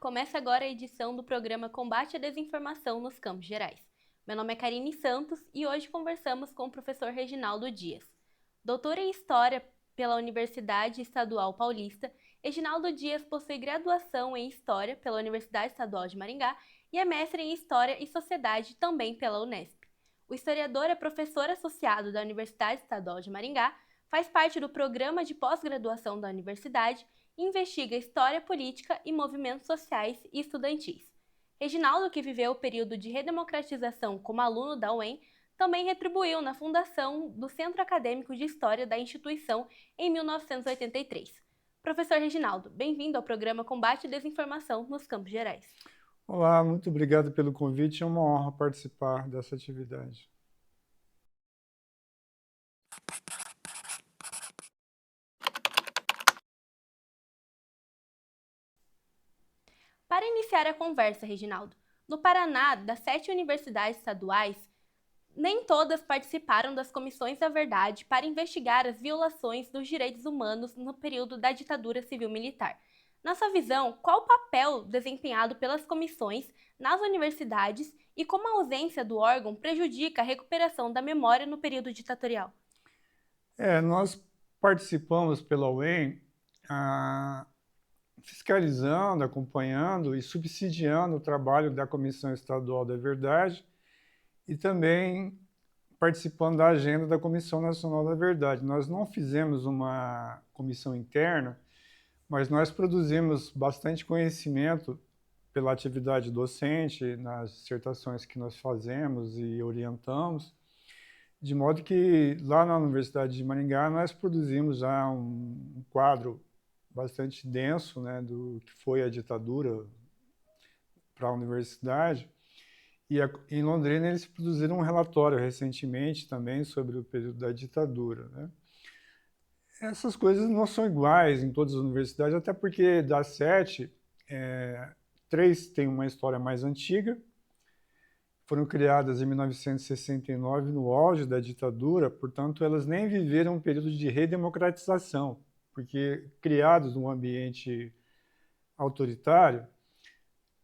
Começa agora a edição do programa Combate à Desinformação nos Campos Gerais. Meu nome é Karine Santos e hoje conversamos com o professor Reginaldo Dias. Doutor em História pela Universidade Estadual Paulista, Reginaldo Dias possui graduação em História pela Universidade Estadual de Maringá e é mestre em História e Sociedade também pela Unesp. O historiador é professor associado da Universidade Estadual de Maringá, faz parte do programa de pós-graduação da universidade e investiga história política e movimentos sociais e estudantis. Reginaldo, que viveu o período de redemocratização como aluno da UEM, também retribuiu na fundação do Centro Acadêmico de História da instituição em 1983. Professor Reginaldo, bem-vindo ao programa Combate à Desinformação nos Campos Gerais. Olá, muito obrigado pelo convite. É uma honra participar dessa atividade. Para iniciar a conversa, Reginaldo, no Paraná, das 7 universidades estaduais, nem todas participaram das comissões da verdade para investigar as violações dos direitos humanos no período da ditadura civil-militar. Na sua visão, qual o papel desempenhado pelas comissões nas universidades e como a ausência do órgão prejudica a recuperação da memória no período ditatorial? Nós participamos pela UEM fiscalizando, acompanhando e subsidiando o trabalho da Comissão Estadual da Verdade e também participando da agenda da Comissão Nacional da Verdade. Nós não fizemos uma comissão interna, mas nós produzimos bastante conhecimento pela atividade docente, nas dissertações que nós fazemos e orientamos, de modo que lá na Universidade de Maringá nós produzimos já um quadro bastante denso, né, do que foi a ditadura para a universidade. E em Londrina eles produziram um relatório recentemente também sobre o período da ditadura, né? Essas coisas não são iguais em todas as universidades, até porque das 7, 3 têm uma história mais antiga, foram criadas em 1969, no auge da ditadura, portanto, elas nem viveram um período de redemocratização, porque criados num ambiente autoritário,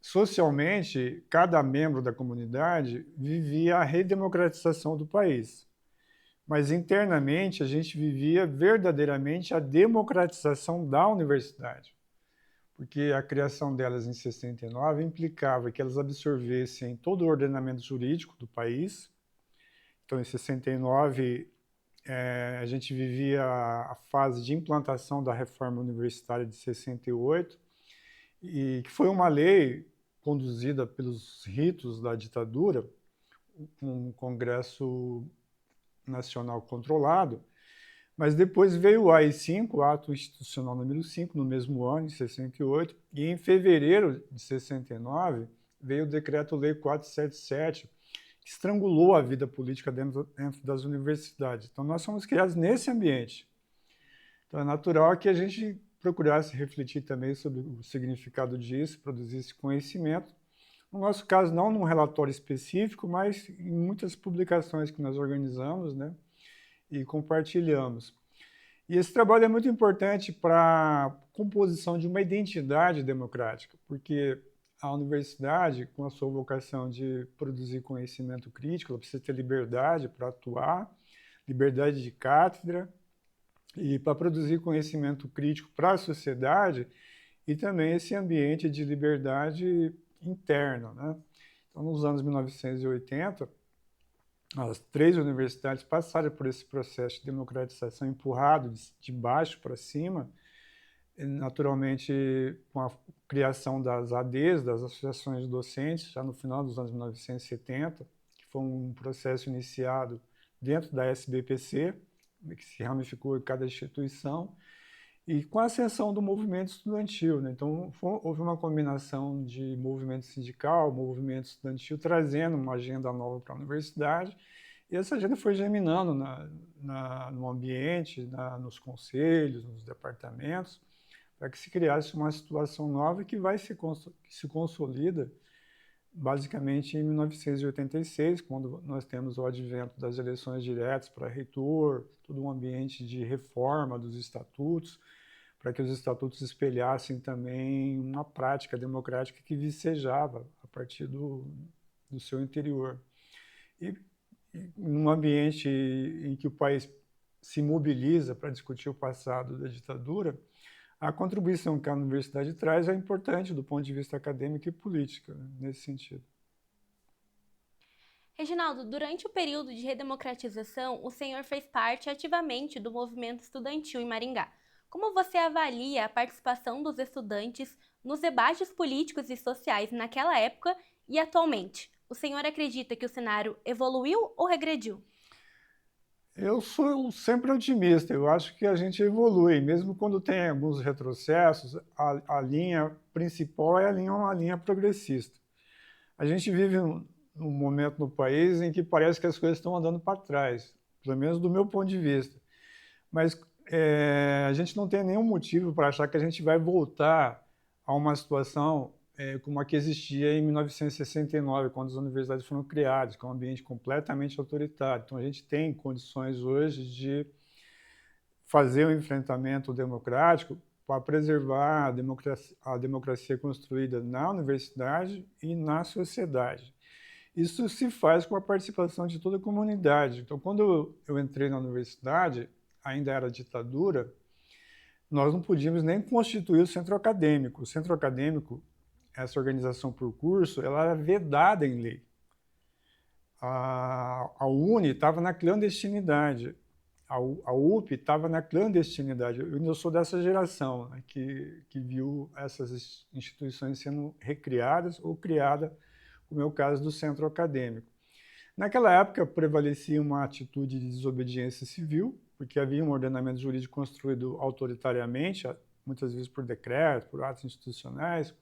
socialmente, cada membro da comunidade vivia a redemocratização do país. Mas internamente, a gente vivia verdadeiramente a democratização da universidade, porque a criação delas em 69 implicava que elas absorvessem todo o ordenamento jurídico do país. Então, em 69, a gente vivia a fase de implantação da reforma universitária de 68, e que foi uma lei conduzida pelos ritos da ditadura, com um Congresso Nacional controlado, mas depois veio o AI-5, o Ato Institucional número 5, no mesmo ano, em 68, e em fevereiro de 69 veio o Decreto-Lei 477, que estrangulou a vida política dentro das universidades. Então, nós somos criados nesse ambiente. Então, é natural que a gente procurasse refletir também sobre o significado disso, produzisse conhecimento. No nosso caso, não num relatório específico, mas em muitas publicações que nós organizamos, né, e compartilhamos. E esse trabalho é muito importante para a composição de uma identidade democrática, porque a universidade, com a sua vocação de produzir conhecimento crítico, ela precisa ter liberdade para atuar, liberdade de cátedra, e para produzir conhecimento crítico para a sociedade, e também esse ambiente de liberdade interna, né? Então, nos anos 1980, as 3 universidades passaram por esse processo de democratização empurrado de baixo para cima, naturalmente com a criação das ADs, das associações de docentes, já no final dos anos 1970, que foi um processo iniciado dentro da SBPC, que se ramificou em cada instituição, e com a ascensão do movimento estudantil, né? Então, houve uma combinação de movimento sindical, movimento estudantil, trazendo uma agenda nova para a universidade, e essa agenda foi germinando no ambiente, nos conselhos, nos departamentos, para que se criasse uma situação nova que se consolida basicamente em 1986, quando nós temos o advento das eleições diretas para reitor, todo um ambiente de reforma dos estatutos, para que os estatutos espelhassem também uma prática democrática que vicejava a partir do seu interior. E num ambiente em que o país se mobiliza para discutir o passado da ditadura, a contribuição que a universidade traz é importante do ponto de vista acadêmico e político, né, nesse sentido. Reginaldo, durante o período de redemocratização, o senhor fez parte ativamente do movimento estudantil em Maringá. Como você avalia a participação dos estudantes nos debates políticos e sociais naquela época e atualmente? O senhor acredita que o cenário evoluiu ou regrediu? Eu sou sempre otimista, eu acho que a gente evolui, mesmo quando tem alguns retrocessos, a linha principal é uma linha progressista. A gente vive um momento no país em que parece que as coisas estão andando para trás, pelo menos do meu ponto de vista. Mas a gente não tem nenhum motivo para achar que a gente vai voltar a uma situação como a que existia em 1969, quando as universidades foram criadas, que é um ambiente completamente autoritário. Então, a gente tem condições hoje de fazer um enfrentamento democrático para preservar a democracia construída na universidade e na sociedade. Isso se faz com a participação de toda a comunidade. Então, quando eu entrei na universidade, ainda era ditadura, nós não podíamos nem constituir o centro acadêmico. O centro acadêmico, essa organização por curso, ela era vedada em lei. A UNE estava na clandestinidade, a UP estava na clandestinidade. Eu ainda sou dessa geração, né, que viu essas instituições sendo recriadas ou criadas, como é o caso do centro acadêmico. Naquela época, prevalecia uma atitude de desobediência civil, porque havia um ordenamento jurídico construído autoritariamente, muitas vezes por decreto, por atos institucionais,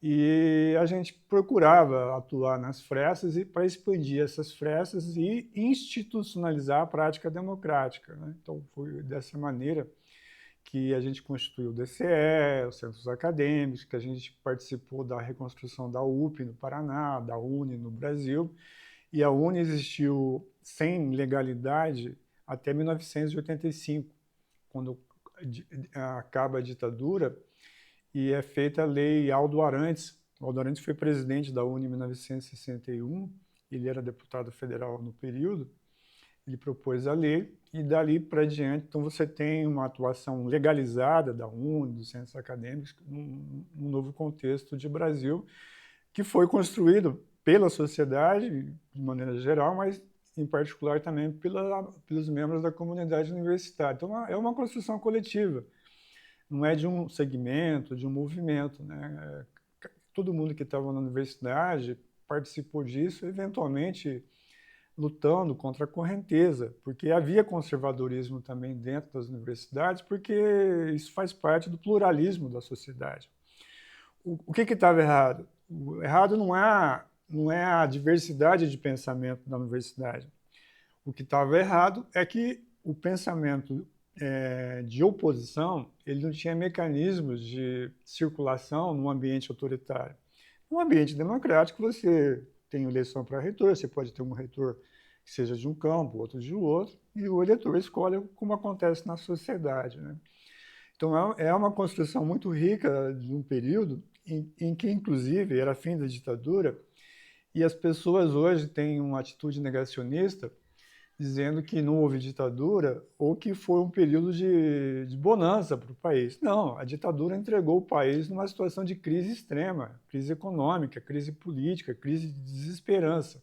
e a gente procurava atuar nas frestas para expandir essas frestas e institucionalizar a prática democrática, né? Então, foi dessa maneira que a gente constituiu o DCE, os centros acadêmicos, que a gente participou da reconstrução da UP no Paraná, da UNE no Brasil, e a UNE existiu sem legalidade até 1985, quando acaba a ditadura e é feita a lei Aldo Arantes. Aldo Arantes foi presidente da UNE em 1961, ele era deputado federal no período, ele propôs a lei e dali para diante, então você tem uma atuação legalizada da UNE, dos centros acadêmicos, num novo contexto de Brasil, que foi construído pela sociedade, de maneira geral, mas em particular também pelos membros da comunidade universitária. Então, é uma construção coletiva, não é de um segmento, de um movimento, né? Todo mundo que estava na universidade participou disso, eventualmente lutando contra a correnteza, porque havia conservadorismo também dentro das universidades, porque isso faz parte do pluralismo da sociedade. O que estava errado? O errado não é a diversidade de pensamento da universidade. O que estava errado é que o pensamento de oposição ele não tinha mecanismos de circulação num ambiente autoritário. Num ambiente democrático, você tem eleição para reitor, você pode ter um reitor que seja de um campo, outro de outro, e o eleitor escolhe como acontece na sociedade, né? Então, é uma construção muito rica de um período em que, inclusive, era fim da ditadura, e as pessoas hoje têm uma atitude negacionista, dizendo que não houve ditadura ou que foi um período de bonança para o país. Não, a ditadura entregou o país numa situação de crise extrema, crise econômica, crise política, crise de desesperança.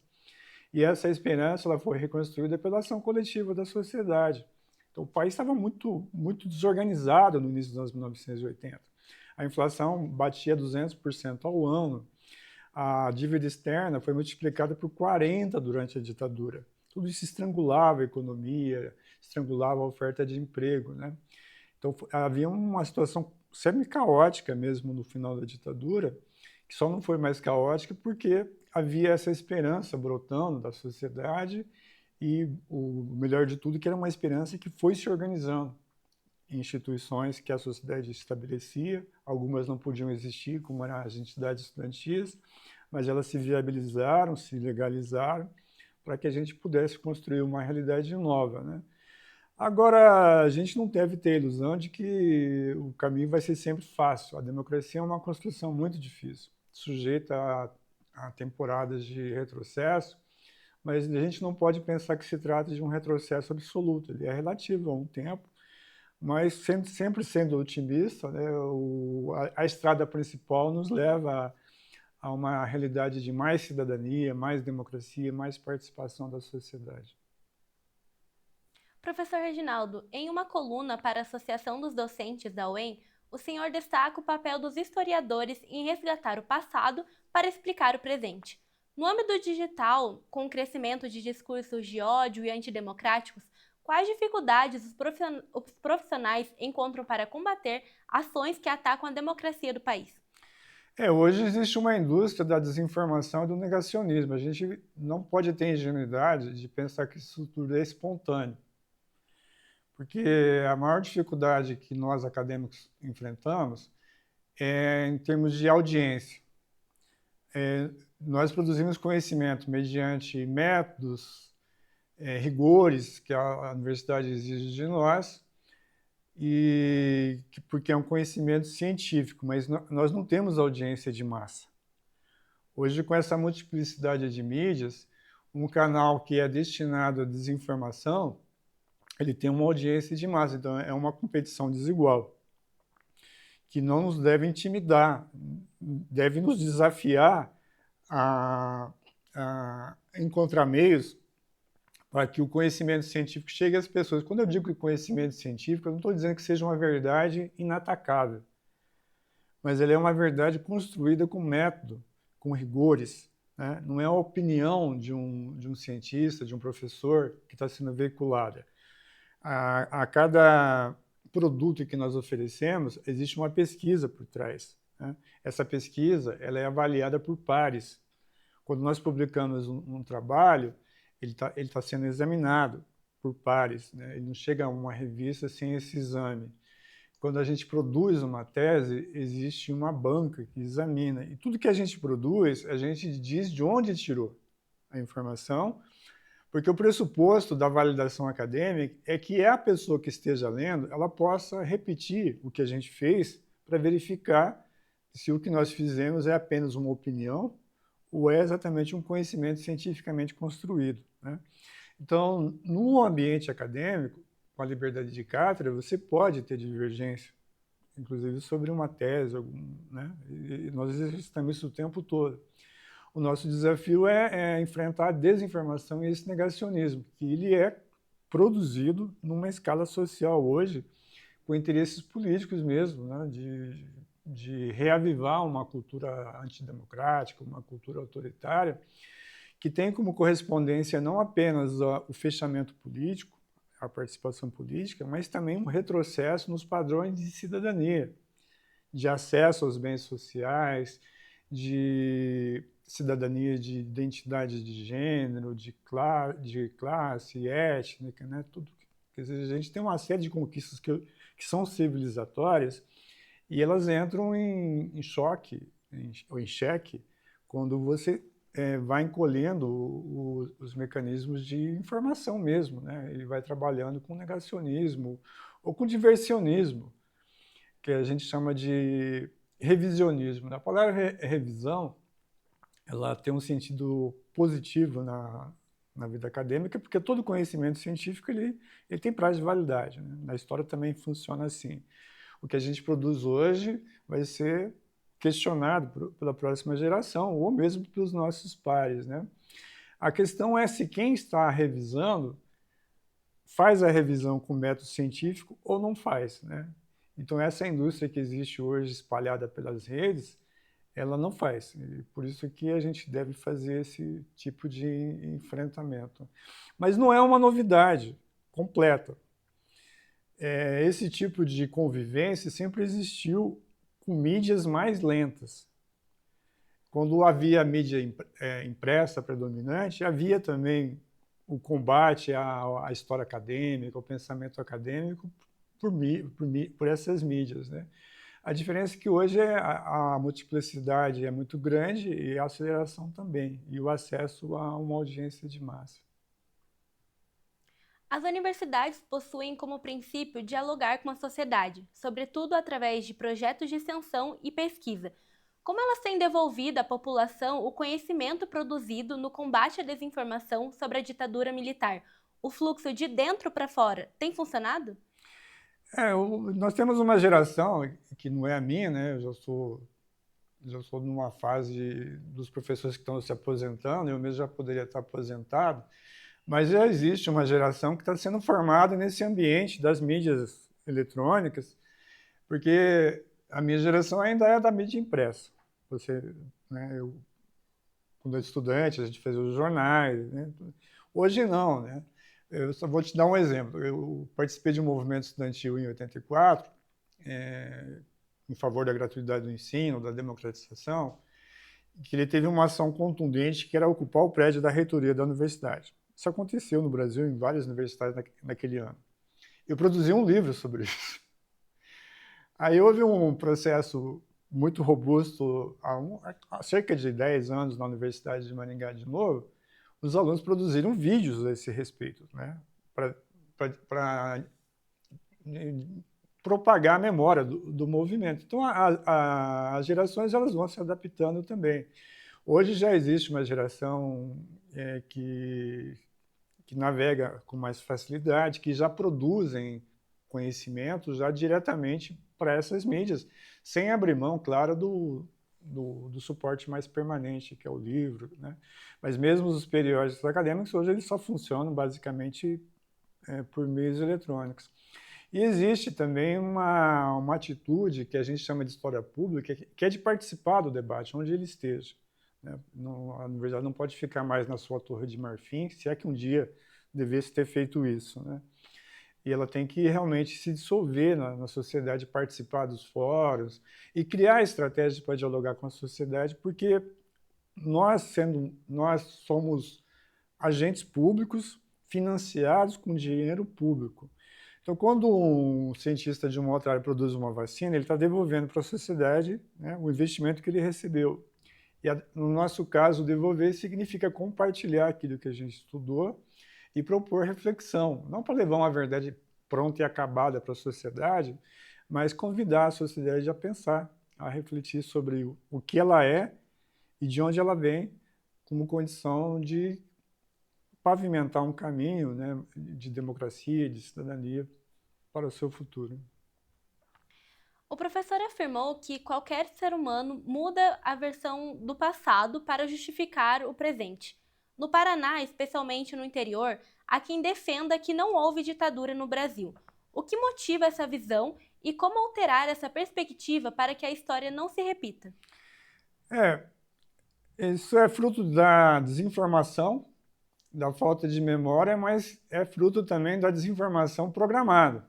E essa esperança ela foi reconstruída pela ação coletiva da sociedade. Então, o país estava muito desorganizado no início dos anos 1980. A inflação batia 200% ao ano. A dívida externa foi multiplicada por 40 durante a ditadura. Tudo isso estrangulava a economia, estrangulava a oferta de emprego, né? Então, havia uma situação semi-caótica mesmo no final da ditadura, que só não foi mais caótica porque havia essa esperança brotando da sociedade e, o melhor de tudo, que era uma esperança que foi se organizando em instituições que a sociedade estabelecia. Algumas não podiam existir, como eram as entidades estudantis, mas elas se viabilizaram, se legalizaram, para que a gente pudesse construir uma realidade nova, né? Agora, a gente não deve ter a ilusão de que o caminho vai ser sempre fácil. A democracia é uma construção muito difícil, sujeita a temporadas de retrocesso, mas a gente não pode pensar que se trata de um retrocesso absoluto. Ele é relativo a um tempo, mas sempre sendo otimista, né, a estrada principal nos leva a uma realidade de mais cidadania, mais democracia, mais participação da sociedade. Professor Reginaldo, em uma coluna para a Associação dos Docentes da UEM, o senhor destaca o papel dos historiadores em resgatar o passado para explicar o presente. No âmbito digital, com o crescimento de discursos de ódio e antidemocráticos, quais dificuldades os profissionais encontram para combater ações que atacam a democracia do país? Hoje existe uma indústria da desinformação e do negacionismo. A gente não pode ter ingenuidade de pensar que isso tudo é espontâneo, porque a maior dificuldade que nós acadêmicos enfrentamos é em termos de audiência. Nós produzimos conhecimento mediante métodos, rigores que a universidade exige de nós, porque é um conhecimento científico, mas nós não temos audiência de massa. Hoje, com essa multiplicidade de mídias, um canal que é destinado à desinformação, ele tem uma audiência de massa, então é uma competição desigual, que não nos deve intimidar, deve nos desafiar a encontrar meios para que o conhecimento científico chegue às pessoas. Quando eu digo conhecimento científico, eu não estou dizendo que seja uma verdade inatacável, mas ela é uma verdade construída com método, com rigores, né? Não é a opinião de um cientista, de um professor que está sendo veiculada. A cada produto que nós oferecemos, existe uma pesquisa por trás, né? Essa pesquisa ela é avaliada por pares. Quando nós publicamos um trabalho, ele tá sendo examinado por pares, né? Ele não chega a uma revista sem esse exame. Quando a gente produz uma tese, existe uma banca que examina. E tudo que a gente produz, a gente diz de onde tirou a informação, porque o pressuposto da validação acadêmica é que a pessoa que esteja lendo, ela possa repetir o que a gente fez para verificar se o que nós fizemos é apenas uma opinião ou é exatamente um conhecimento cientificamente construído, né? Então, no ambiente acadêmico, com a liberdade de cátedra, você pode ter divergência, inclusive sobre uma tese, né? E nós exercitamos isso o tempo todo. O nosso desafio é enfrentar a desinformação e esse negacionismo, que ele é produzido numa escala social hoje, com interesses políticos mesmo, né? De reavivar uma cultura antidemocrática, uma cultura autoritária, que tem como correspondência não apenas o fechamento político, a participação política, mas também um retrocesso nos padrões de cidadania, de acesso aos bens sociais, de cidadania de identidade de gênero, de classe étnica, né? Tudo. Quer dizer, a gente tem uma série de conquistas que são civilizatórias e elas entram em choque, ou em xeque, quando você vai encolhendo os mecanismos de informação mesmo, né? Ele vai trabalhando com negacionismo ou com diversionismo, que a gente chama de revisionismo. A palavra revisão, ela tem um sentido positivo na vida acadêmica, porque todo conhecimento científico ele tem prazo de validade, né? Na história também funciona assim. O que a gente produz hoje vai ser questionado pela próxima geração ou mesmo pelos nossos pares, né? A questão é se quem está revisando faz a revisão com método científico ou não faz, né? Então, essa indústria que existe hoje espalhada pelas redes, ela não faz. E por isso que a gente deve fazer esse tipo de enfrentamento. Mas não é uma novidade completa. Esse tipo de convivência sempre existiu com mídias mais lentas. Quando havia a mídia impressa predominante, havia também o combate à história acadêmica, ao pensamento acadêmico por essas mídias, né? A diferença é que hoje a multiplicidade é muito grande e a aceleração também, e o acesso a uma audiência de massa. As universidades possuem como princípio dialogar com a sociedade, sobretudo através de projetos de extensão e pesquisa. Como elas têm devolvido à população o conhecimento produzido no combate à desinformação sobre a ditadura militar? O fluxo de dentro para fora tem funcionado? Nós temos uma geração que não é a minha, né? Eu já sou numa fase dos professores que estão se aposentando, eu mesmo já poderia estar aposentado, mas já existe uma geração que está sendo formada nesse ambiente das mídias eletrônicas, porque a minha geração ainda é da mídia impressa. Quando eu era estudante, a gente fazia os jornais, né? Hoje não, né? Eu só vou te dar um exemplo. Eu participei de um movimento estudantil em 84, em favor da gratuidade do ensino, da democratização, que ele teve uma ação contundente que era ocupar o prédio da reitoria da universidade. Isso aconteceu no Brasil, em várias universidades naquele ano. Eu produzi um livro sobre isso. Aí houve um processo muito robusto, há cerca de 10 anos, na Universidade de Maringá de novo, os alunos produziram vídeos a esse respeito, né? Para propagar a memória do movimento. Então, as gerações elas vão se adaptando também. Hoje já existe uma geração que navega com mais facilidade, que já produzem conhecimento já diretamente para essas mídias, sem abrir mão, claro, do suporte mais permanente, que é o livro, né? Mas mesmo os periódicos acadêmicos, hoje eles só funcionam basicamente por meios eletrônicos. E existe também uma atitude que a gente chama de história pública, que é de participar do debate, onde ele esteja, né? A universidade não pode ficar mais na sua torre de marfim, se é que um dia devesse ter feito isso, né? E ela tem que realmente se dissolver na sociedade, participar dos fóruns e criar estratégias para dialogar com a sociedade, porque nós somos agentes públicos financiados com dinheiro público. Então, quando um cientista de uma outra área produz uma vacina, ele está devolvendo para a sociedade, né, o investimento que ele recebeu. E, no nosso caso, devolver significa compartilhar aquilo que a gente estudou e propor reflexão, não para levar uma verdade pronta e acabada para a sociedade, mas convidar a sociedade a pensar, a refletir sobre o que ela é e de onde ela vem, como condição de pavimentar um caminho, né, de democracia, de cidadania para o seu futuro. O professor afirmou que qualquer ser humano muda a versão do passado para justificar o presente. No Paraná, especialmente no interior, há quem defenda que não houve ditadura no Brasil. O que motiva essa visão e como alterar essa perspectiva para que a história não se repita? Isso é fruto da desinformação, da falta de memória, mas é fruto também da desinformação programada.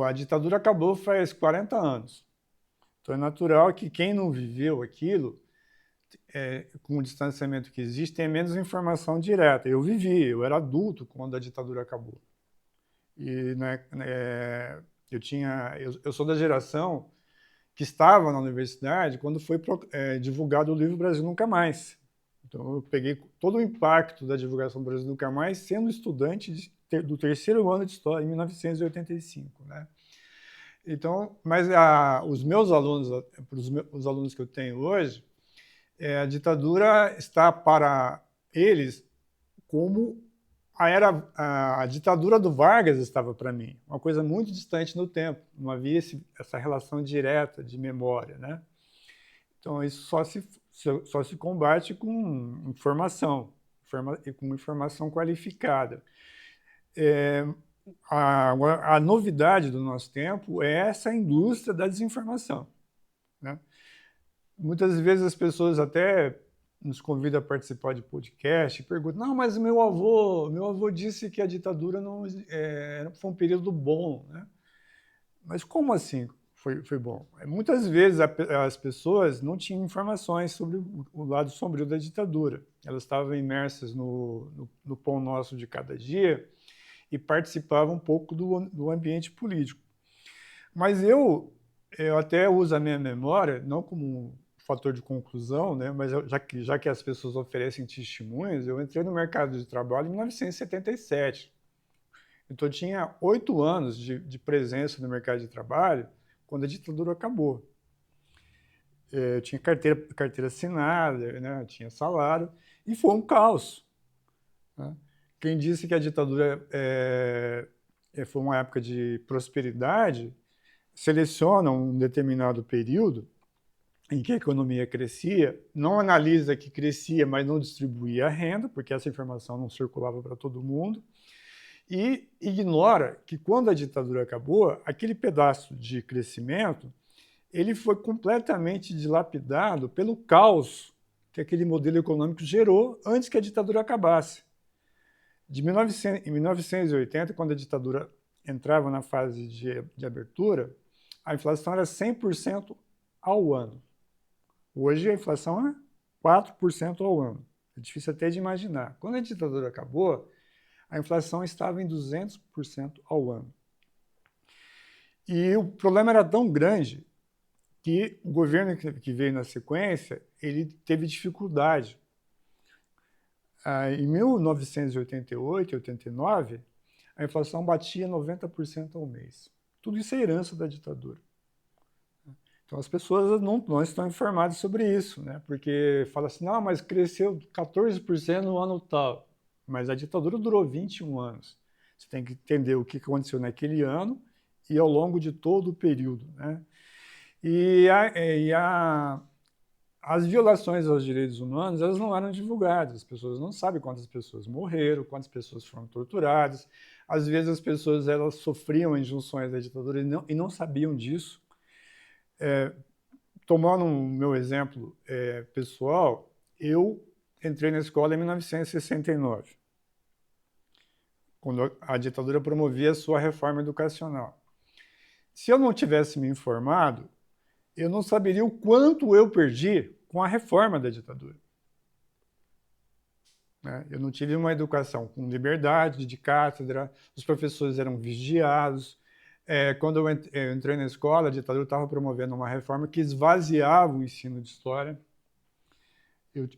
A ditadura acabou faz 40 anos. Então é natural que quem não viveu aquilo, com o distanciamento que existe, tem menos informação direta. Eu vivi, eu era adulto quando a ditadura acabou. E eu sou da geração que estava na universidade quando foi divulgado o livro Brasil Nunca Mais. Então eu peguei todo o impacto da divulgação do Brasil Nunca Mais sendo estudante do terceiro ano de História, em 1985. Né? Então, mas os meus alunos, os alunos que eu tenho hoje, a ditadura está para eles como a ditadura do Vargas estava para mim, uma coisa muito distante no tempo, não havia essa relação direta de memória, né? Então isso só se combate com informação, com informação qualificada. A novidade do nosso tempo é essa indústria da desinformação, né? Muitas vezes as pessoas até nos convidam a participar de podcast e perguntam: não, mas meu avô disse que a ditadura não foi um período bom, né? Mas como assim foi bom? Muitas vezes as pessoas não tinham informações sobre o lado sombrio da ditadura. Elas estavam imersas no pão nosso de cada dia e participavam um pouco do ambiente político. Mas eu até uso a minha memória, não como fator de conclusão, né? Mas já que as pessoas oferecem testemunhos, eu entrei no mercado de trabalho em 1977. Então, eu tinha 8 anos de presença no mercado de trabalho quando a ditadura acabou. Eu tinha carteira assinada, né? Tinha salário, e foi um caos. Né? Quem disse que a ditadura foi uma época de prosperidade, seleciona um determinado período em que a economia crescia, não analisa que crescia, mas não distribuía a renda, porque essa informação não circulava para todo mundo, e ignora que quando a ditadura acabou, aquele pedaço de crescimento ele foi completamente dilapidado pelo caos que aquele modelo econômico gerou antes que a ditadura acabasse. Em 1980, quando a ditadura entrava na fase de abertura, a inflação era 100% ao ano. Hoje a inflação é 4% ao ano. É difícil até de imaginar. Quando a ditadura acabou, a inflação estava em 200% ao ano. E o problema era tão grande que o governo que veio na sequência, ele teve dificuldade. Em 1988, 89, a inflação batia 90% ao mês. Tudo isso é herança da ditadura. Então, as pessoas não estão informadas sobre isso, né? Porque fala assim, não, mas cresceu 14% no ano tal. Mas a ditadura durou 21 anos. Você tem que entender o que aconteceu naquele ano e ao longo de todo o período, né? As violações aos direitos humanos, elas não eram divulgadas. As pessoas não sabem quantas pessoas morreram, quantas pessoas foram torturadas. Às vezes as pessoas elas sofriam injunções da ditadura e não sabiam disso. Tomando o meu exemplo pessoal, eu entrei na escola em 1969, quando a ditadura promovia a sua reforma educacional. Se eu não tivesse me informado, eu não saberia o quanto eu perdi com a reforma da ditadura. Eu não tive uma educação com liberdade de cátedra, os professores eram vigiados. Quando eu entrei na escola, a ditadura estava promovendo uma reforma que esvaziava o ensino de história.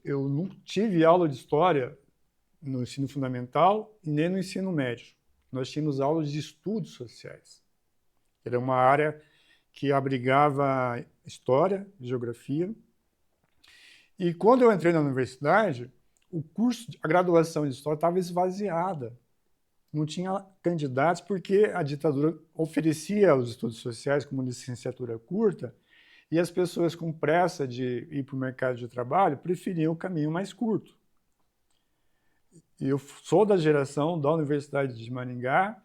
Eu não tive aula de história no ensino fundamental e nem no ensino médio. Nós tínhamos aulas de estudos sociais. Era uma área que abrigava história, geografia. E quando eu entrei na universidade, a graduação de história estava esvaziada. Não tinha candidatos porque a ditadura oferecia os estudos sociais como licenciatura curta e as pessoas com pressa de ir para o mercado de trabalho preferiam o caminho mais curto. E eu sou da geração da Universidade de Maringá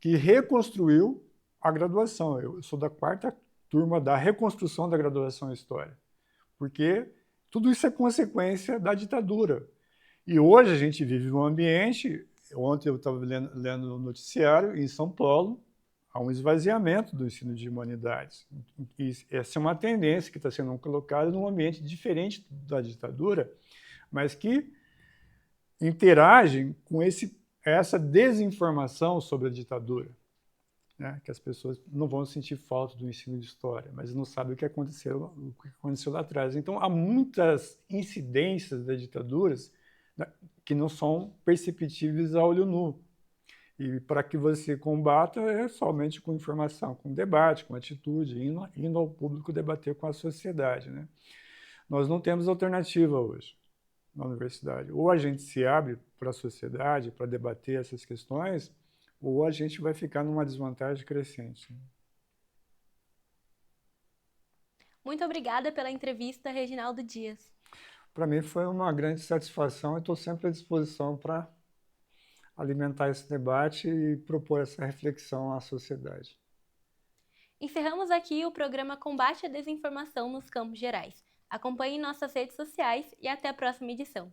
que reconstruiu a graduação. Eu sou da 4ª turma da reconstrução da graduação em História, porque tudo isso é consequência da ditadura. E hoje a gente vive num ambiente, ontem eu estava lendo no noticiário, em São Paulo, há um esvaziamento do ensino de humanidades. E essa é uma tendência que está sendo colocada num ambiente diferente da ditadura, mas que interagem com essa desinformação sobre a ditadura. Né? Que as pessoas não vão sentir falta do ensino de história, mas não sabem o que aconteceu lá atrás. Então, há muitas incidências das ditaduras que não são perceptíveis a olho nu. E para que você combata é somente com informação, com debate, com atitude, indo ao público debater com a sociedade. Né? Nós não temos alternativa hoje na universidade. Ou a gente se abre para a sociedade para debater essas questões, ou a gente vai ficar numa desvantagem crescente. Muito obrigada pela entrevista, Reginaldo Dias. Para mim foi uma grande satisfação e estou sempre à disposição para alimentar esse debate e propor essa reflexão à sociedade. Encerramos aqui o programa Combate à Desinformação nos Campos Gerais. Acompanhe nossas redes sociais e até a próxima edição.